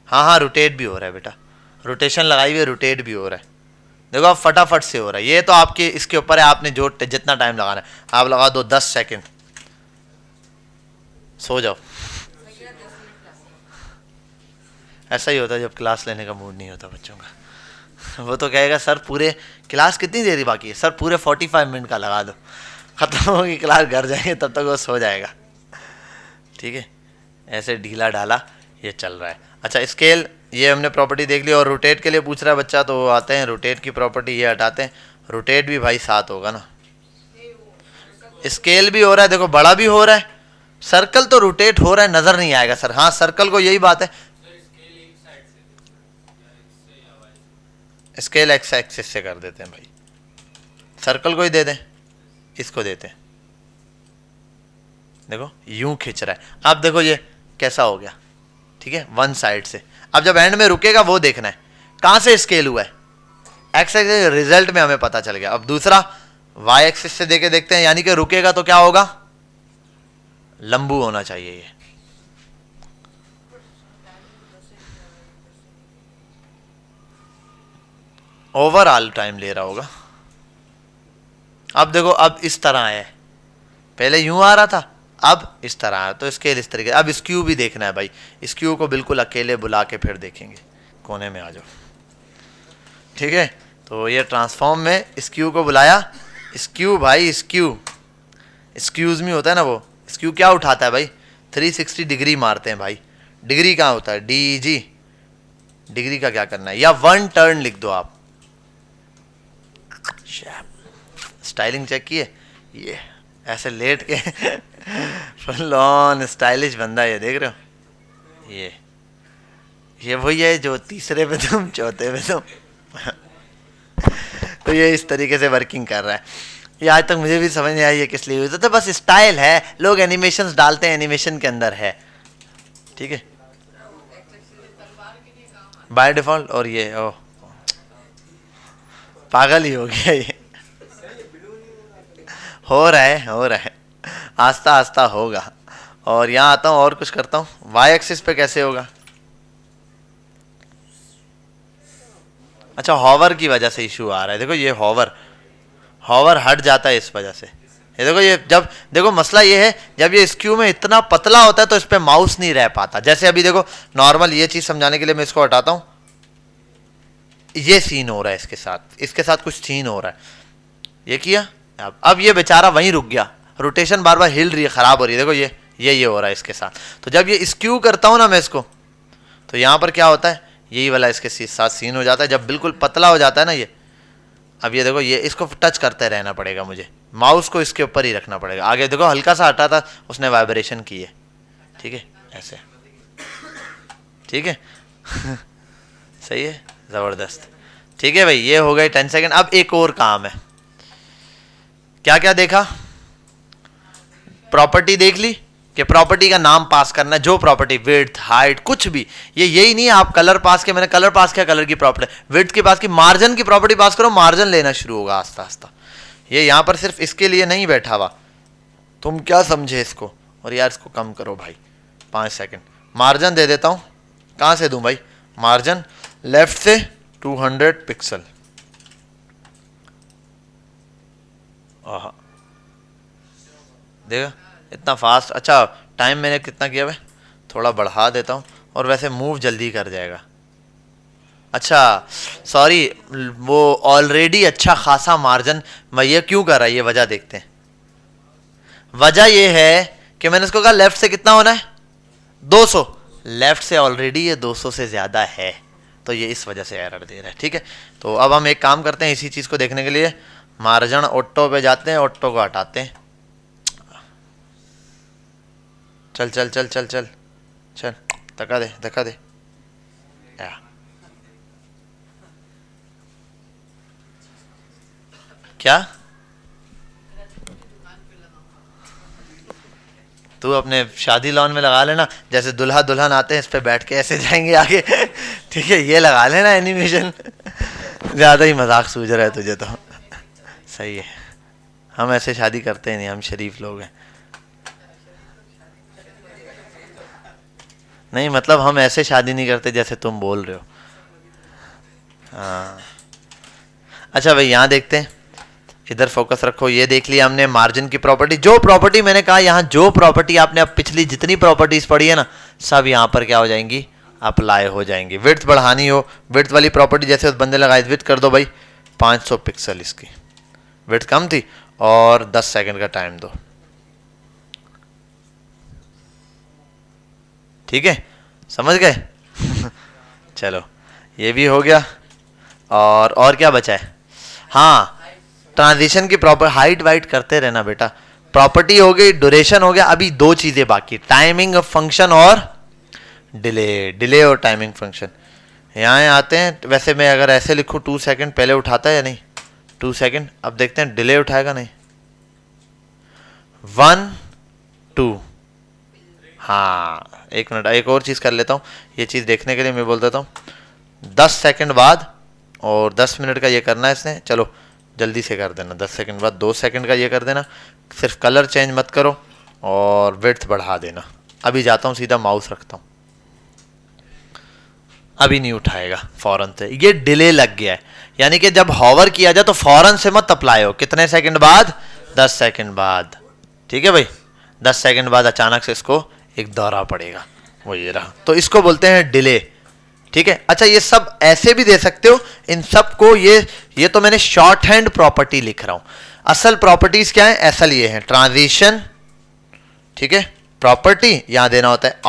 हाँ रोटेट भी हो रहा है बेटा, रोटेशन लगाई हुई, रोटेट भी हो रहा है। देखो आप फटाफट से हो रहा है, ये तो आपके इसके ऊपर है, आपने जो जितना टाइम लगाना है आप लगा दो, 10 सेकंड, सो जाओ। ऐसा ही होता है जब क्लास लेने का मूड नहीं होता बच्चों का। वो तो कहेगा सर पूरे क्लास कितनी देरी बाकी है, सर पूरे 45 मिनट का लगा दो, खत्म होगी क्लास, घर जाएंगे तब तक वो सो जाएगा, ठीक है। ऐसे ढीला ढाला ये चल रहा है। अच्छा स्केल, ये हमने प्रॉपर्टी देख ली। और रोटेट के लिए पूछ रहा है बच्चा, तो आते हैं रोटेट की प्रॉपर्टी, ये हटाते हैं। रोटेट भी भाई 7 होगा ना, स्केल भी हो रहा है, देखो बड़ा भी हो रहा है, सर्कल तो रोटेट हो रहा है, नजर नहीं आएगा सर। हाँ सर्कल को यही बात है, स्केल एक्स एक्सिस से कर देते हैं भाई, सर्कल को ही दे दें, इसको देते हैं, देखो यूं खिंच रहा है। अब देखो ये कैसा हो गया, ठीक है, वन साइड से। अब जब एंड में रुकेगा वो देखना है कहां से स्केल हुआ है, एक्स एक्सिस, रिजल्ट में हमें पता चल गया। अब दूसरा वाई एक्सिस से देके देखते हैं, यानी कि रुकेगा तो क्या होगा, लंबू होना चाहिए ये। ओवरऑल टाइम ले रहा होगा। अब देखो अब इस तरह है, पहले यूं आ रहा था, अब इस तरह है, तो स्केल इस तरीके। अब स्क्यू भी देखना है भाई, स्क्यू को बिल्कुल अकेले बुला के फिर देखेंगे, कोने में आ जाओ, ठीक है। तो ये ट्रांसफॉर्म में स्क्यू को बुलाया, स्क्यू भाई स्क्यू, एक्सक्यूज मी होता है ना, वो स्क्यू क्या उठाता है भाई, 360 डिग्री मारते हैं भाई। डिग्री कहाँ होता है, DEG, डिग्री का क्या करना है, या 1 टर्न लिख दो आप। स्टाइलिंग चेक किए, ये ऐसे लेट के फुल ऑन स्टाइलिश बंदा, ये देख रहे हो, ये वही है जो तीसरे पे तुम, चौथे पे तुम तो ये इस तरीके से वर्किंग कर रहा है। ये आज तक मुझे भी समझ नहीं आई ये किस लिए हुई, तो बस स्टाइल है, लोग एनिमेशंस डालते हैं, एनिमेशन के अंदर है, ठीक है, बाय डिफॉल्ट। और ये ओ पागल ही हो गया ये, हो रहा है, आस्ता आस्ता होगा। और यहाँ आता हूँ और कुछ करता हूँ, वाई एक्सिस पे कैसे होगा। अच्छा हॉवर की वजह से इशू आ रहा है, देखो ये हॉवर हट जाता है इस वजह से, ये देखो, ये जब देखो मसला ये है, जब ये स्क्यू में इतना पतला होता है तो इस पे माउस नहीं रह पाता। जैसे अभी देखो नॉर्मल ये चीज समझाने के लिए मैं इसको हटाता हूं, ये सीन हो रहा है इसके साथ कुछ सीन हो रहा है, ये किया, अब ये बेचारा वहीं रुक गया, रोटेशन बार बार हिल रही है, खराब हो रही है। देखो ये हो रहा है इसके साथ। तो जब ये स्क्यू करता हूं ना मैं इसको, तो यहां पर क्या होता है, यही वाला इसके साथ सीन हो जाता है। जब बिल्कुल पतला हो जाता है ना ये, अब ये देखो, ये इसको टच करते रहना पड़ेगा मुझे, माउस को इसके ऊपर ही रखना पड़ेगा। आगे देखो हल्का सा हटा था, उसने वाइब्रेशन की है, ठीक है, ऐसे, ठीक है सही है, ज़बरदस्त। ठीक है भाई, ये हो गए 10 सेकेंड। अब एक और काम है, क्या क्या देखा, प्रॉपर्टी देख ली कि प्रॉपर्टी का नाम पास करना है, जो प्रॉपर्टी, विड्थ, हाइट, कुछ भी, ये यही नहीं है आप कलर पास किया, मैंने कलर पास किया, कलर की प्रॉपर्टी, विड्थ की पास की, मार्जिन की प्रॉपर्टी पास करो, मार्जिन लेना शुरू होगा आस्ता आस्ता। ये यहां पर सिर्फ इसके लिए नहीं बैठा हुआ, तुम क्या समझे इसको। और यार इसको कम करो भाई, 5 सेकेंड, मार्जिन दे देता हूं, कहां से दूं भाई, मार्जिन लेफ्ट से 200 पिक्सल, देखा इतना फास्ट। अच्छा टाइम मैंने कितना किया भाई, थोड़ा बढ़ा देता हूँ, और वैसे मूव जल्दी कर जाएगा। अच्छा सॉरी, वो ऑलरेडी अच्छा खासा मार्जिन ये क्यों कर रहा है, ये वजह देखते हैं। वजह ये है कि मैंने इसको कहा लेफ्ट से कितना होना है, 200, लेफ्ट से ऑलरेडी ये 200 से ज़्यादा है, तो ये इस वजह से एरर दे रहा है। ठीक है, तो अब हम एक काम करते हैं, इसी चीज़ को देखने के लिए मार्जिन ऑटो पे जाते हैं, ऑटो को हटाते हैं। चल चल चल चल चल चल, धक्का दे धक्का दे, क्या तू अपने शादी लॉन में लगा लेना, जैसे दुल्हा दुल्हन आते हैं इस पे बैठ के ऐसे जाएंगे आगे ठीक है, ये लगा लेना एनिमेशन ज़्यादा ही मजाक सूझ रहा है तुझे तो सही है, हम ऐसे शादी करते ही नहीं, हम शरीफ लोग हैं। नहीं मतलब हम ऐसे शादी नहीं करते जैसे तुम बोल रहे हो। हाँ अच्छा भाई, यहाँ देखते हैं, इधर फोकस रखो। ये देख लिया हमने मार्जिन की प्रॉपर्टी, जो प्रॉपर्टी मैंने कहा यहाँ, जो प्रॉपर्टी आपने अब पिछली जितनी प्रॉपर्टीज पढ़ी है ना, सब यहाँ पर क्या हो जाएंगी, अप्लाई हो जाएंगी। विड्थ बढ़ानी हो, विड्थ वाली प्रॉपर्टी जैसे उस बंदे लगाई, विड्थ कर दो भाई 500 पिक्सल, इसकी विड्थ कम थी, और 10 सेकंड का टाइम दो। ठीक है, समझ गए चलो ये भी हो गया, और क्या बचा है, हाँ ट्रांजिशन की प्रॉपर, हाइट वाइट करते रहना बेटा। प्रॉपर्टी हो गई, ड्यूरेशन हो गया, अभी 2 चीजें बाकी, टाइमिंग फंक्शन और डिले और टाइमिंग फंक्शन। यहाँ आते हैं, वैसे मैं अगर ऐसे लिखूँ 2 सेकंड पहले उठाता है या नहीं, 2 सेकंड, अब देखते हैं डिले उठाएगा नहीं, 1 2, हाँ 1 मिनट, एक और चीज़ कर लेता हूँ, ये चीज़ देखने के लिए मैं बोल देता हूँ 10 सेकंड बाद, और 10 मिनट का ये करना है इसने, चलो जल्दी से कर देना, 10 सेकंड बाद 2 सेकंड का ये कर देना, सिर्फ कलर चेंज मत करो, और विड्थ बढ़ा देना। अभी जाता हूँ सीधा माउस रखता हूँ, अभी नहीं उठाएगा फौरन से, ये डिले लग गया है, यानी कि जब हॉवर किया जाए तो फौरन से मत अप्लाई हो, कितने सेकंड बाद, 10 सेकंड बाद। ठीक है भाई, 10 सेकंड बाद अचानक से इसको एक दौरा पड़ेगा, वो ये रहा, तो इसको बोलते हैं डिले। ठीक है, अच्छा ये सब ऐसे भी दे सकते हो, इन सब को, ये तो मैंने शॉर्ट हैंड प्रॉपर्टी लिख रहा हूं, असल प्रॉपर्टीज क्या है, असल ये है ट्रांजिशन। ठीक है, प्रॉपर्टी यहां देना होता है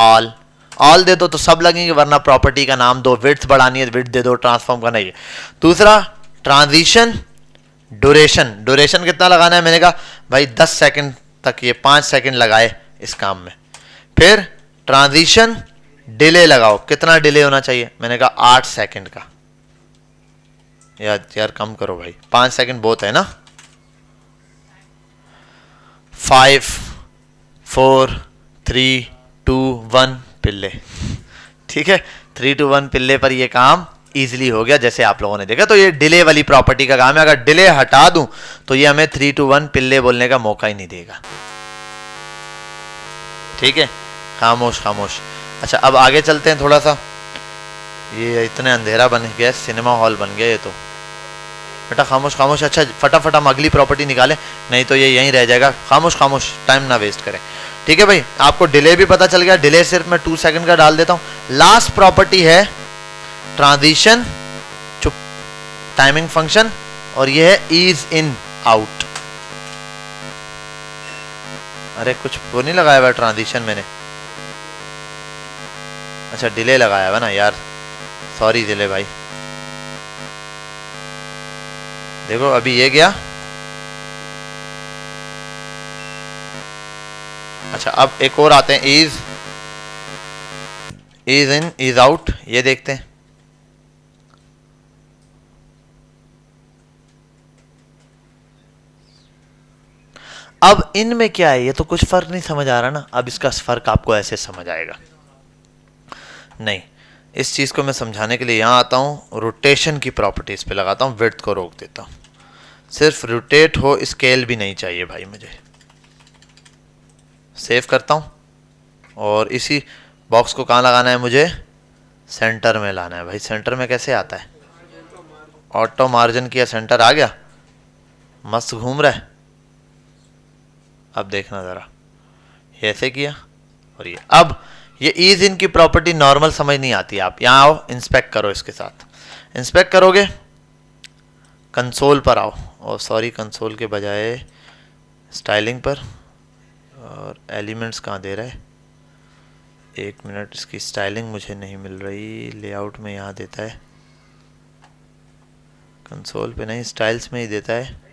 ऑल दे दो तो सब लगेंगे, वरना प्रॉपर्टी का नाम दो, विड्थ बढ़ानी है विड्थ दे दो, ट्रांसफॉर्म करना है। दूसरा ट्रांजिशन, ड्यूरेशन कितना लगाना है, मैंने कहा भाई 10 सेकंड तक, ये 5 सेकंड लगाए इस काम में। फिर ट्रांजिशन डिले लगाओ, कितना डिले होना चाहिए, मैंने कहा 8 सेकंड का, यार कम करो भाई, 5 सेकंड बहुत है ना। 5 4 3 2 1 पिल्ले। ठीक है, 3 2 1 पिल्ले पर ये काम इजीली हो गया, जैसे आप लोगों ने देखा। तो ये डिले वाली प्रॉपर्टी का काम है, अगर डिले हटा दूं तो ये हमें 3 2 1 पिल्ले बोलने का मौका ही नहीं देगा। ठीक है, खामोश खामोश। अच्छा अब आगे चलते हैं थोड़ा सा, ये इतने अंधेरा बन गया, सिनेमा हॉल बन गया ये तो। बेटा खामोश खामोश। अच्छा फटाफट हम अगली प्रॉपर्टी निकालें, नहीं तो ये यहीं रह जाएगा। खामोश खामोश, टाइम ना वेस्ट करें। ठीक है भाई, आपको डिले भी पता चल गया। डिले सिर्फ मैं 2 सेकंड का डाल देता हूं। लास्ट प्रॉपर्टी है ट्रांजिशन, चुप, टाइमिंग फंक्शन, और ये है ईज इन आउट। अरे कुछ वो नहीं लगाया हुआ ट्रांजिशन मैंने, अच्छा डिले लगाया हुआ ना यार, सॉरी डिले भाई। देखो अभी ये गया। अच्छा अब एक और आते हैं, इज इन इज आउट, ये देखते हैं। अब इनमें क्या है, ये तो कुछ फर्क नहीं समझ आ रहा ना। अब इसका फर्क आपको ऐसे समझ आएगा। नहीं, इस चीज को मैं समझाने के लिए यहां आता हूं, रोटेशन की प्रॉपर्टीज पे लगाता हूं, विड्थ को रोक देता हूं। सिर्फ रोटेट हो, स्केल भी नहीं चाहिए भाई मुझे। सेव करता हूं और इसी बॉक्स को कहां लगाना है मुझे, सेंटर में लाना है भाई। सेंटर में कैसे आता है, ऑटो मार्जिन किया, सेंटर आ गया, मस्त घूम रहा है। अब देखना जरा, ये ऐसे किया और ये। अब ये ईज इन की प्रॉपर्टी नॉर्मल समझ नहीं आती। आप यहाँ आओ, इंस्पेक्ट करो इसके साथ। इंस्पेक्ट करोगे, कंसोल पर आओ, और सॉरी कंसोल के बजाय स्टाइलिंग पर, और एलिमेंट्स कहाँ दे रहा है, 1 मिनट, इसकी स्टाइलिंग मुझे नहीं मिल रही। लेआउट में यहाँ देता है, कंसोल पे नहीं, स्टाइल्स में ही देता है।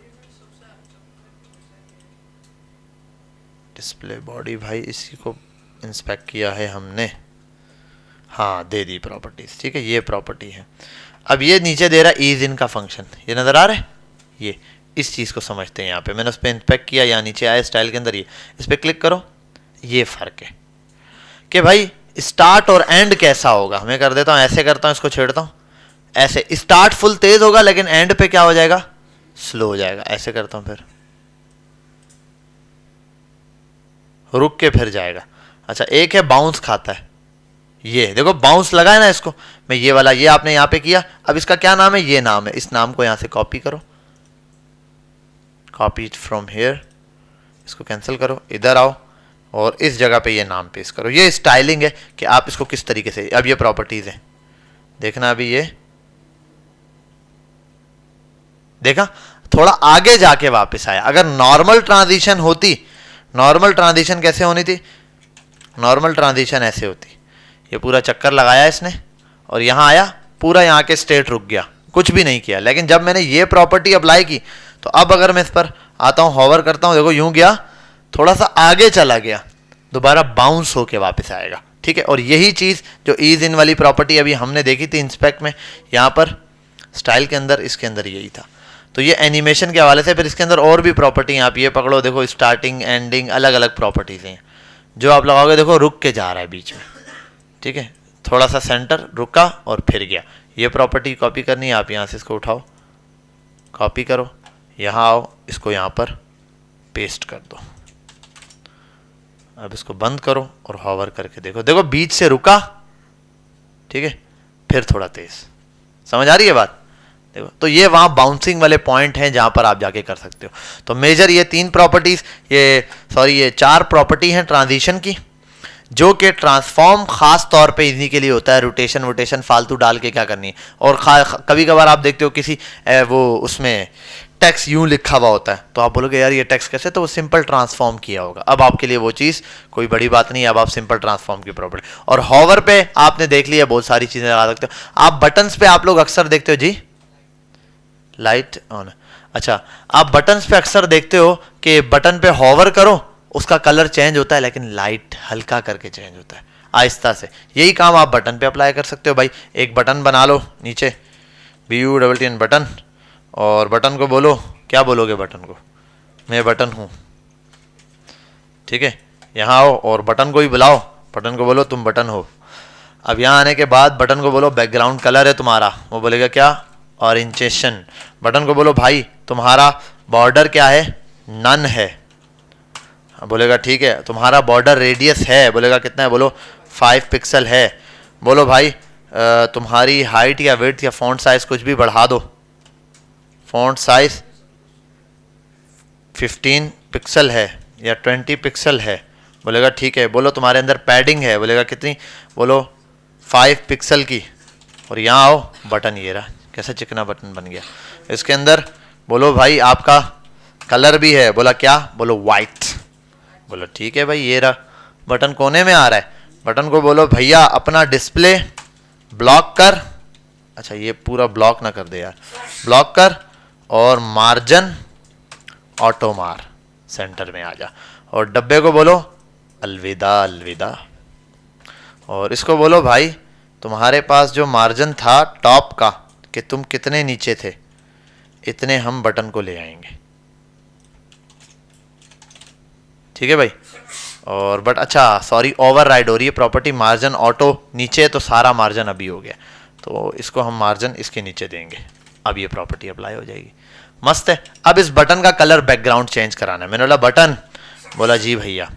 डिस्प्ले बॉडी भाई, इसी को इंस्पेक्ट किया है हमने, हाँ दे दी प्रॉपर्टीज। ठीक है, ये प्रॉपर्टी है। अब ये नीचे दे रहा है ईज इन का फंक्शन, ये नजर आ रहा है। ये इस चीज को समझते हैं। यहाँ पे मैंने उस पर इंस्पेक्ट किया, यहाँ नीचे आया स्टाइल के अंदर, ये इस पर क्लिक करो। ये फर्क है कि भाई स्टार्ट और एंड कैसा होगा। मैं कर देता हूँ, ऐसे करता हूँ, इसको छेड़ता हूँ, ऐसे स्टार्ट फुल तेज होगा, लेकिन एंड पे क्या हो जाएगा, स्लो हो जाएगा। ऐसे करता हूँ, फिर रुक के फिर जाएगा। अच्छा एक है बाउंस खाता है, ये देखो बाउंस लगा है ना इसको। मैं ये वाला, ये आपने यहाँ पे किया, अब इसका क्या नाम है, ये नाम है। इस नाम को यहाँ से कॉपी करो, कॉपी फ्रॉम हेयर, इसको कैंसिल करो, इधर आओ और इस जगह पे ये नाम पेस्ट करो। ये स्टाइलिंग है कि आप इसको किस तरीके से। अब ये प्रॉपर्टीज है, देखना अभी ये देखा, थोड़ा आगे जाके वापस आया। अगर नॉर्मल ट्रांजिशन होती, नॉर्मल ट्रांजिशन कैसे होनी थी, नॉर्मल ट्रांजिशन ऐसे होती। ये पूरा चक्कर लगाया इसने और यहाँ आया, पूरा यहाँ के स्टेट रुक गया, कुछ भी नहीं किया। लेकिन जब मैंने ये प्रॉपर्टी अप्लाई की, तो अब अगर मैं इस पर आता हूँ, हॉवर करता हूँ, देखो यूं गया, थोड़ा सा आगे चला गया, दोबारा बाउंस होके वापस आएगा। ठीक है, और यही चीज़ जो ईज इन वाली प्रॉपर्टी अभी हमने देखी थी इंस्पेक्ट में, यहाँ पर स्टाइल के अंदर, इसके अंदर यही था। तो ये एनिमेशन के हवाले से। फिर इसके अंदर और भी प्रॉपर्टी हैं, आप ये पकड़ो, देखो स्टार्टिंग एंडिंग, अलग अलग प्रॉपर्टीज हैं। जो आप लगाओगे देखो रुक के जा रहा है बीच में। ठीक है, थोड़ा सा सेंटर रुका और फिर गया। ये प्रॉपर्टी कॉपी करनी है, आप यहाँ से इसको उठाओ, कॉपी करो, यहाँ आओ, इसको यहाँ पर पेस्ट कर दो। अब इसको बंद करो और हॉवर करके देखो, देखो बीच से रुका, ठीक है, फिर थोड़ा तेज। समझ आ रही है बात, देखो। तो ये वहां बाउंसिंग वाले पॉइंट हैं जहां पर आप जाके कर सकते हो। तो मेजर ये 3 प्रॉपर्टीज, ये 4 प्रॉपर्टी हैं ट्रांजिशन की, जो कि ट्रांसफॉर्म खास तौर पे इन्हीं के लिए होता है। रोटेशन वोटेशन फालतू डाल के क्या करनी है। और कभी कभार आप देखते हो किसी वो उसमें टेक्स्ट यूं लिखा हुआ होता है, तो आप बोलोगे यार ये टेक्स्ट कैसे, तो वो सिंपल ट्रांसफॉर्म किया होगा। अब आपके लिए वो चीज़ कोई बड़ी बात नहीं है, अब आप सिंपल ट्रांसफॉर्म की प्रॉपर्टी। और हॉवर पे आपने देख लिया, बहुत सारी चीज़ें लगा सकते हो। आप बटन्स पे आप लोग अक्सर देखते हो जी, लाइट ऑन। अच्छा, आप बटन्स पे अक्सर देखते हो कि बटन पे हॉवर करो, उसका कलर चेंज होता है, लेकिन लाइट हल्का करके चेंज होता है आहिस्ता से। यही काम आप बटन पे अप्लाई कर सकते हो भाई। एक बटन बना लो नीचे, BUTN बटन, और बटन को बोलो, क्या बोलोगे बटन को, मैं बटन हूँ। ठीक है, यहाँ आओ और बटन को ही बुलाओ, बटन को बोलो तुम बटन हो। अब यहाँ आने के बाद बटन को बोलो बैकग्राउंड कलर है तुम्हारा, वो बोलेगा क्या, ऑरेंजेशन। बटन को बोलो भाई तुम्हारा बॉर्डर क्या है, नन है, बोलेगा ठीक है। तुम्हारा बॉर्डर रेडियस है, बोलेगा कितना है, बोलो 5 पिक्सल है। बोलो भाई तुम्हारी हाइट या विड्थ या फॉन्ट साइज कुछ भी बढ़ा दो, फ़ॉन्ट साइज 15 पिक्सल है या 20 पिक्सल है, बोलेगा ठीक है। बोलो तुम्हारे अंदर पैडिंग है, बोलेगा कितनी, बोलो 5 पिक्सल की। और यहाँ आओ, बटन ये रहा, कैसा चिकना बटन बन गया। इसके अंदर बोलो भाई आपका कलर भी है, बोला क्या, बोलो वाइट। बोलो ठीक है भाई, ये रहा बटन कोने में आ रहा है। बटन को बोलो भैया अपना डिस्प्ले ब्लॉक कर, अच्छा ये पूरा ब्लॉक ना कर दे यार, ब्लॉक कर और मार्जिन ऑटो मार, सेंटर में आ जा। और डब्बे को बोलो अलविदा अलविदा। और इसको बोलो भाई तुम्हारे पास जो मार्जिन था टॉप का, कि तुम कितने नीचे थे, इतने हम बटन को ले आएंगे। ठीक है भाई। और बट अच्छा सॉरी, ओवरराइड हो रही है प्रॉपर्टी, मार्जिन ऑटो नीचे है तो सारा मार्जिन अभी हो गया, तो इसको हम मार्जिन इसके नीचे देंगे, अब ये प्रॉपर्टी अप्लाई हो जाएगी। मस्त है। अब इस बटन का कलर बैकग्राउंड चेंज कराना है। मैंने बोला बटन, बोला जी भैया।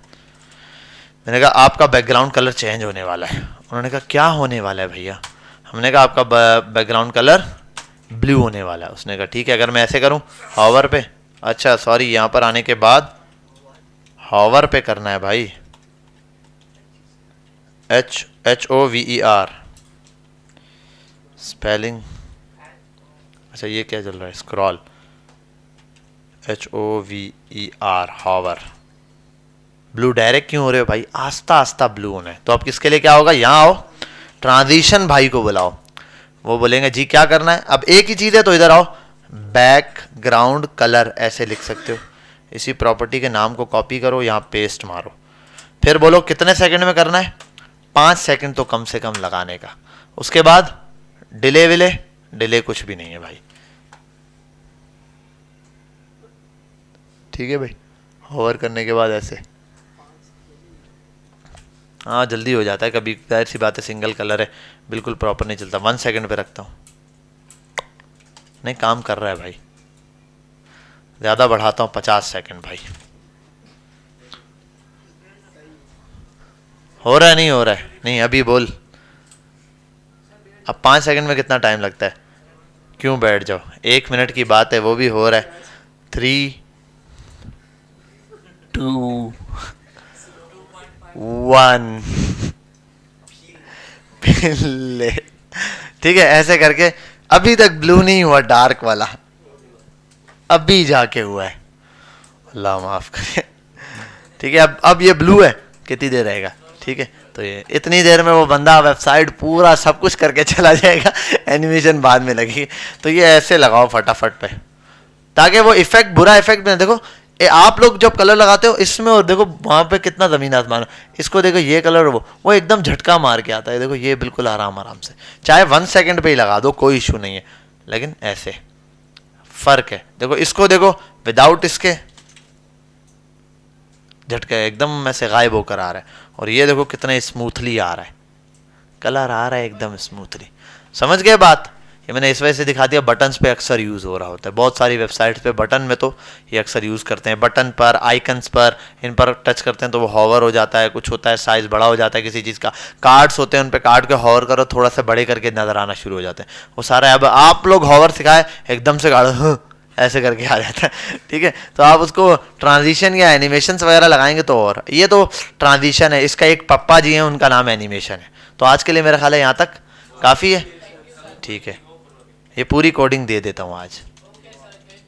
मैंने कहा आपका बैकग्राउंड कलर चेंज होने वाला है। उन्होंने कहा क्या होने वाला है भैया। हमने कहा आपका बैकग्राउंड कलर ब्लू होने वाला है। उसने कहा ठीक है, अगर मैं ऐसे करूं हॉवर पे, अच्छा सॉरी यहाँ पर आने के बाद हॉवर पे करना है भाई, HOVER स्पेलिंग, अच्छा ये क्या चल रहा है, scroll, HOVER hover. Blue direct क्यों हो रहे हो भाई, आस्ता आस्ता ब्लू होना है। तो अब किसके लिए क्या होगा, यहाँ आओ, ट्रांजिशन भाई को बुलाओ, वो बोलेंगे जी क्या करना है। अब एक ही चीज़ है तो इधर आओ, बैकग्राउंड कलर ऐसे लिख सकते हो। इसी प्रॉपर्टी के नाम को कॉपी करो, यहाँ पेस्ट मारो, फिर बोलो कितने सेकंड में करना है, 5 सेकंड तो कम से कम लगाने का। उसके बाद डिले विले, डिले कुछ भी नहीं है भाई। ठीक है भाई। होवर करने के बाद ऐसे, हाँ जल्दी हो जाता है, कभी जाहिर सी बात है सिंगल कलर है, बिल्कुल प्रॉपर नहीं चलता। 1 सेकंड पे रखता हूँ, नहीं काम कर रहा है भाई, ज़्यादा बढ़ाता हूँ 50 सेकंड भाई। हो रहा है नहीं हो रहा है, नहीं अभी बोल। अब 5 सेकंड में कितना टाइम लगता है, क्यों बैठ जाओ, 1 मिनट की बात है, वो भी हो रहा है। 3 2 1 ले, ठीक है ऐसे करके। अभी तक ब्लू नहीं हुआ, डार्क वाला अभी जाके हुआ है, अल्लाह माफ करे। ठीक है, अब ये ब्लू है, कितनी देर रहेगा, ठीक है तो ये इतनी देर में वो बंदा वेबसाइट पूरा सब कुछ करके चला जाएगा, एनिमेशन बाद में लगेगी। तो ये ऐसे लगाओ फटाफट पे, ताकि वो इफेक्ट, बुरा इफेक्ट भी ना। देखो आप लोग जब कलर लगाते हो इसमें, और देखो वहाँ पे कितना ज़मीन आसमान, इसको देखो ये कलर, वो एकदम झटका मार के आता है। देखो ये बिल्कुल आराम आराम से, चाहे 1 सेकंड पे ही लगा दो, कोई इशू नहीं है, लेकिन ऐसे फ़र्क है। देखो इसको देखो, विदाउट इसके झटका एकदम ऐसे गायब होकर आ रहा है, और ये देखो कितना स्मूथली आ रहा है, कलर आ रहा है एकदम स्मूथली। समझ गए बात। ये मैंने इस वजह से दिखा दिया, बटन्स पे अक्सर यूज़ हो रहा होता है, बहुत सारी वेबसाइट्स पे बटन में तो ये अक्सर यूज़ करते हैं। बटन पर, आइकन्स पर, इन पर टच करते हैं तो वो हॉवर हो जाता है, कुछ होता है साइज़ बड़ा हो जाता है किसी चीज़ का। कार्ड्स होते हैं, उन पर कार्ड के हॉवर करो, थोड़ा सा बड़े करके नज़र आना शुरू हो जाते हैं, वो सारा। अब आप लोग हॉवर सिखाए, एकदम से कार्ड ऐसे करके आ जाता है। ठीक है, तो आप उसको ट्रांजिशन या एनिमेशंस वगैरह लगाएंगे तो, और ये तो ट्रांजिशन है, इसका एक पप्पा जी हैं, उनका नाम एनिमेशन है। तो आज के लिए मेरा ख्याल है यहाँ तक काफ़ी है। ठीक है, ये पूरी कोडिंग दे देता हूँ आज,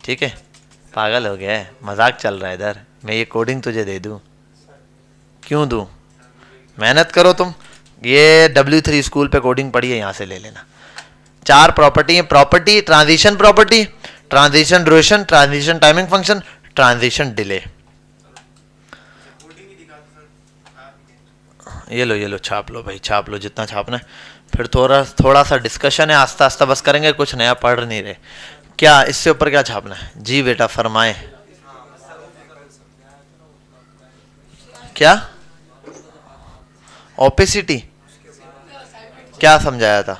ठीक है। पागल हो गया है, मजाक चल रहा है इधर, मैं ये कोडिंग तुझे दे दूँ, क्यों दूँ, मेहनत करो तुम। ये W3 स्कूल पे कोडिंग पढ़ी है, यहाँ से ले लेना। 4 प्रॉपर्टी है, property, transition property, transition duration, transition timing function, transition delay. ये लो छाप लो भाई, छाप लो जितना छापना है। फिर थोड़ा सा डिस्कशन है, आस्ता आस्ता बस करेंगे, कुछ नया पढ़ नहीं रहे। क्या इससे ऊपर क्या छापना है जी बेटा, फरमाए। क्या ओपेसिटी, क्या समझाया था,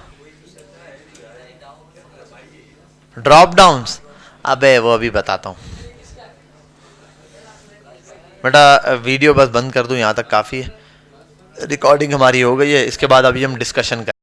ड्रॉप डाउन्स, अबे वो अभी बताता हूँ बेटा। वीडियो बस बंद कर दूँ, यहाँ तक काफ़ी है, रिकॉर्डिंग हमारी हो गई है। इसके बाद अभी हम डिस्कशन करें।